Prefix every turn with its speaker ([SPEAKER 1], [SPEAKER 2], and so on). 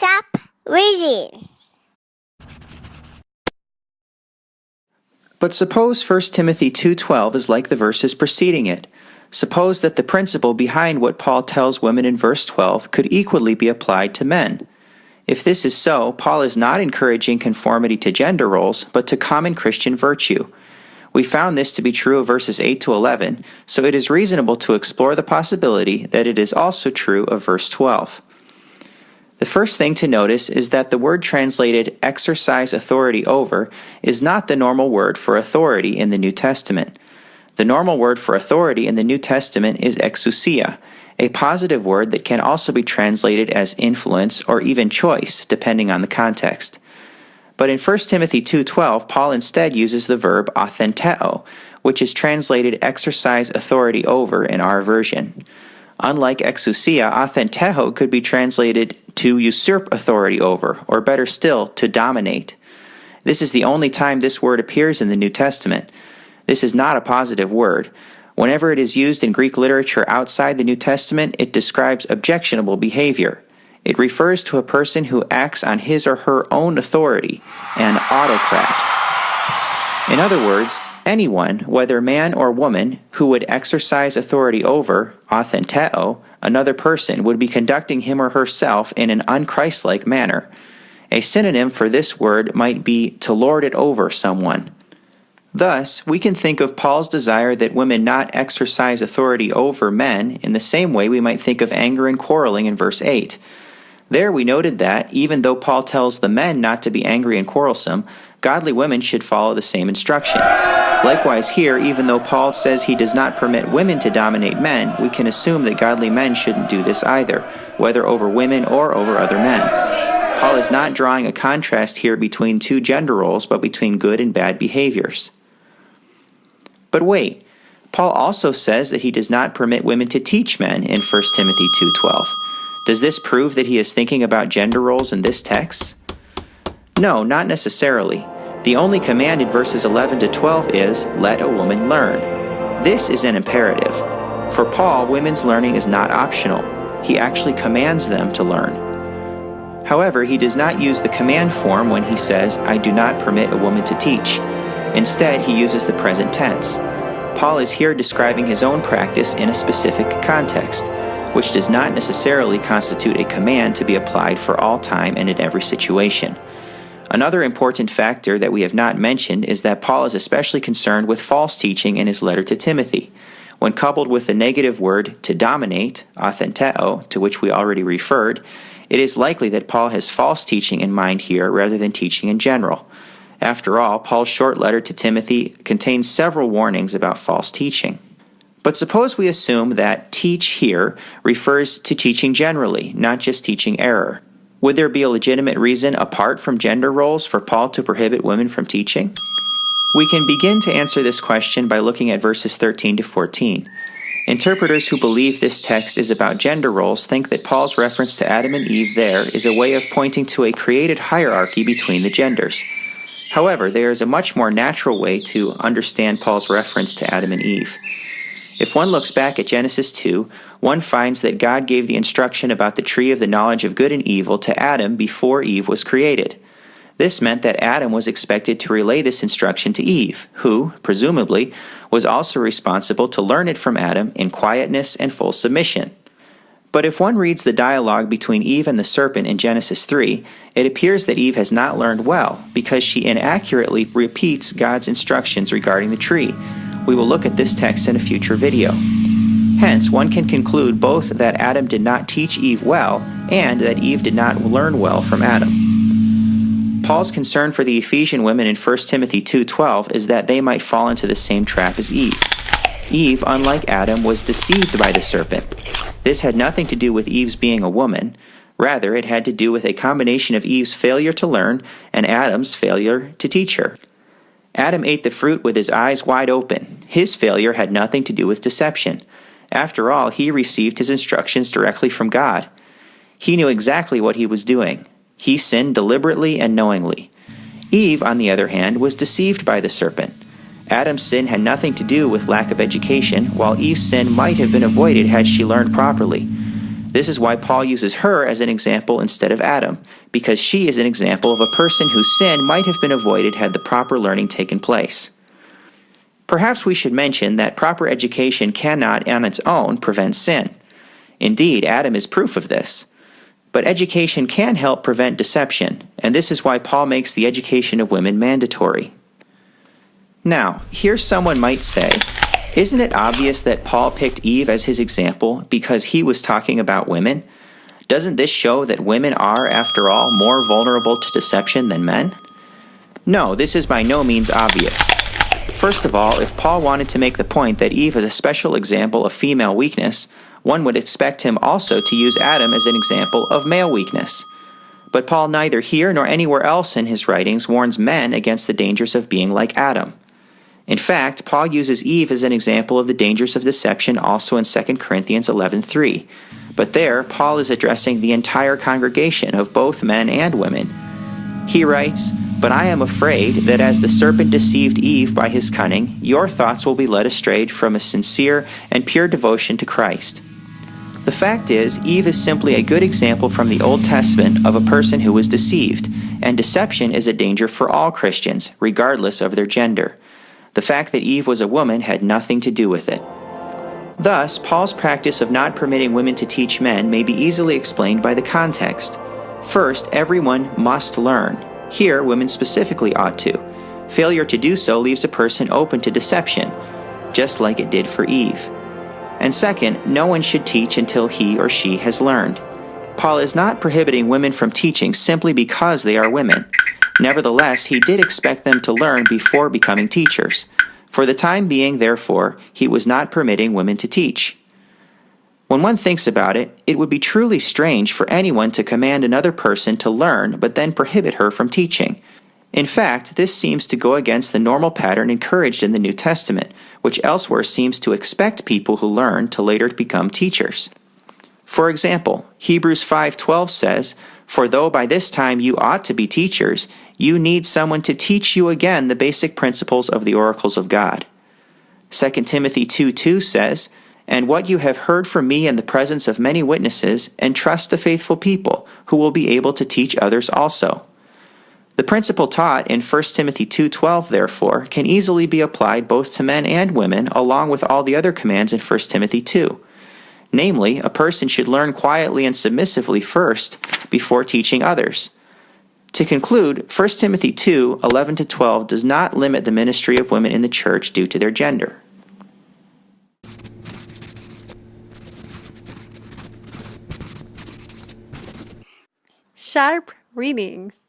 [SPEAKER 1] ASAP Reasons.
[SPEAKER 2] But suppose 1 Timothy 2:12 is like the verses preceding it. Suppose that the principle behind what Paul tells women in verse 12 could equally be applied to men. If this is so, Paul is not encouraging conformity to gender roles, but to common Christian virtue. We found this to be true of verses 8 to 11, so it is reasonable to explore the possibility that it is also true of verse 12. The first thing to notice is that the word translated exercise authority over is not the normal word for authority in the New Testament. The normal word for authority in the New Testament is exousia, a positive word that can also be translated as influence or even choice, depending on the context. But in 1 Timothy 2:12, Paul instead uses the verb authenteo, which is translated exercise authority over in our version. Unlike exousia, authenteo could be translated to usurp authority over, or better still, to dominate. This is the only time this word appears in the New Testament. This is not a positive word. Whenever it is used in Greek literature outside the New Testament, it describes objectionable behavior. It refers to a person who acts on his or her own authority, an autocrat. In other words, anyone, whether man or woman, who would exercise authority over, authenteo, another person would be conducting him or herself in an unchristlike manner. A synonym for this word might be to lord it over someone. Thus, we can think of Paul's desire that women not exercise authority over men in the same way we might think of anger and quarreling in verse 8. There we noted that, even though Paul tells the men not to be angry and quarrelsome, godly women should follow the same instruction. Likewise here, even though Paul says he does not permit women to dominate men, we can assume that godly men shouldn't do this either, whether over women or over other men. Paul is not drawing a contrast here between two gender roles, but between good and bad behaviors. But wait, Paul also says that he does not permit women to teach men in 1 Timothy 2:12. Does this prove that he is thinking about gender roles in this text? No, not necessarily. The only command in verses 11 to 12 is, let a woman learn. This is an imperative. For Paul, women's learning is not optional. He actually commands them to learn. However, he does not use the command form when he says, I do not permit a woman to teach. Instead, he uses the present tense. Paul is here describing his own practice in a specific context, which does not necessarily constitute a command to be applied for all time and in every situation. Another important factor that we have not mentioned is that Paul is especially concerned with false teaching in his letter to Timothy. When coupled with the negative word to dominate, authenteo, to which we already referred, it is likely that Paul has false teaching in mind here rather than teaching in general. After all, Paul's short letter to Timothy contains several warnings about false teaching. But suppose we assume that teach here refers to teaching generally, not just teaching error. Would there be a legitimate reason apart from gender roles for Paul to prohibit women from teaching? We can begin to answer this question by looking at verses 13 to 14. Interpreters who believe this text is about gender roles think that Paul's reference to Adam and Eve there is a way of pointing to a created hierarchy between the genders. However, there is a much more natural way to understand Paul's reference to Adam and Eve. If one looks back at Genesis 2, one finds that God gave the instruction about the tree of the knowledge of good and evil to Adam before Eve was created. This meant that Adam was expected to relay this instruction to Eve, who, presumably, was also responsible to learn it from Adam in quietness and full submission. But if one reads the dialogue between Eve and the serpent in Genesis 3, it appears that Eve has not learned well, because she inaccurately repeats God's instructions regarding the tree. We will look at this text in a future video. Hence, one can conclude both that Adam did not teach Eve well, and that Eve did not learn well from Adam. Paul's concern for the Ephesian women in 1 Timothy 2:12 is that they might fall into the same trap as Eve. Eve, unlike Adam, was deceived by the serpent. This had nothing to do with Eve's being a woman. Rather, it had to do with a combination of Eve's failure to learn and Adam's failure to teach her. Adam ate the fruit with his eyes wide open. His failure had nothing to do with deception. After all, he received his instructions directly from God. He knew exactly what he was doing. He sinned deliberately and knowingly. Eve, on the other hand, was deceived by the serpent. Adam's sin had nothing to do with lack of education, while Eve's sin might have been avoided had she learned properly. This is why Paul uses her as an example instead of Adam, because she is an example of a person whose sin might have been avoided had the proper learning taken place. Perhaps we should mention that proper education cannot, on its own, prevent sin. Indeed, Adam is proof of this. But education can help prevent deception, and this is why Paul makes the education of women mandatory. Now, here someone might say, isn't it obvious that Paul picked Eve as his example because he was talking about women? Doesn't this show that women are, after all, more vulnerable to deception than men? No, this is by no means obvious. First of all, if Paul wanted to make the point that Eve is a special example of female weakness, one would expect him also to use Adam as an example of male weakness. But Paul neither here nor anywhere else in his writings warns men against the dangers of being like Adam. In fact, Paul uses Eve as an example of the dangers of deception also in 2 Corinthians 11:3. But there, Paul is addressing the entire congregation of both men and women. He writes, "But I am afraid that as the serpent deceived Eve by his cunning, your thoughts will be led astray from a sincere and pure devotion to Christ." The fact is, Eve is simply a good example from the Old Testament of a person who was deceived, and deception is a danger for all Christians, regardless of their gender. The fact that Eve was a woman had nothing to do with it. Thus, Paul's practice of not permitting women to teach men may be easily explained by the context. First, everyone must learn. Here, women specifically ought to. Failure to do so leaves a person open to deception, just like it did for Eve. And second, no one should teach until he or she has learned. Paul is not prohibiting women from teaching simply because they are women. Nevertheless, he did expect them to learn before becoming teachers. For the time being, therefore, he was not permitting women to teach. When one thinks about it, it would be truly strange for anyone to command another person to learn but then prohibit her from teaching. In fact, this seems to go against the normal pattern encouraged in the New Testament, which elsewhere seems to expect people who learn to later become teachers. For example, Hebrews 5:12 says, "For though by this time you ought to be teachers, you need someone to teach you again the basic principles of the oracles of God." 2 Timothy 2:2 says, "And what you have heard from me in the presence of many witnesses, entrust to faithful people, who will be able to teach others also." The principle taught in 1 Timothy 2:12, therefore, can easily be applied both to men and women, along with all the other commands in 1 Timothy 2. Namely, a person should learn quietly and submissively first, before teaching others. To conclude, 1 Timothy 2:11-12 does not limit the ministry of women in the church due to their gender.
[SPEAKER 3] Sharp readings.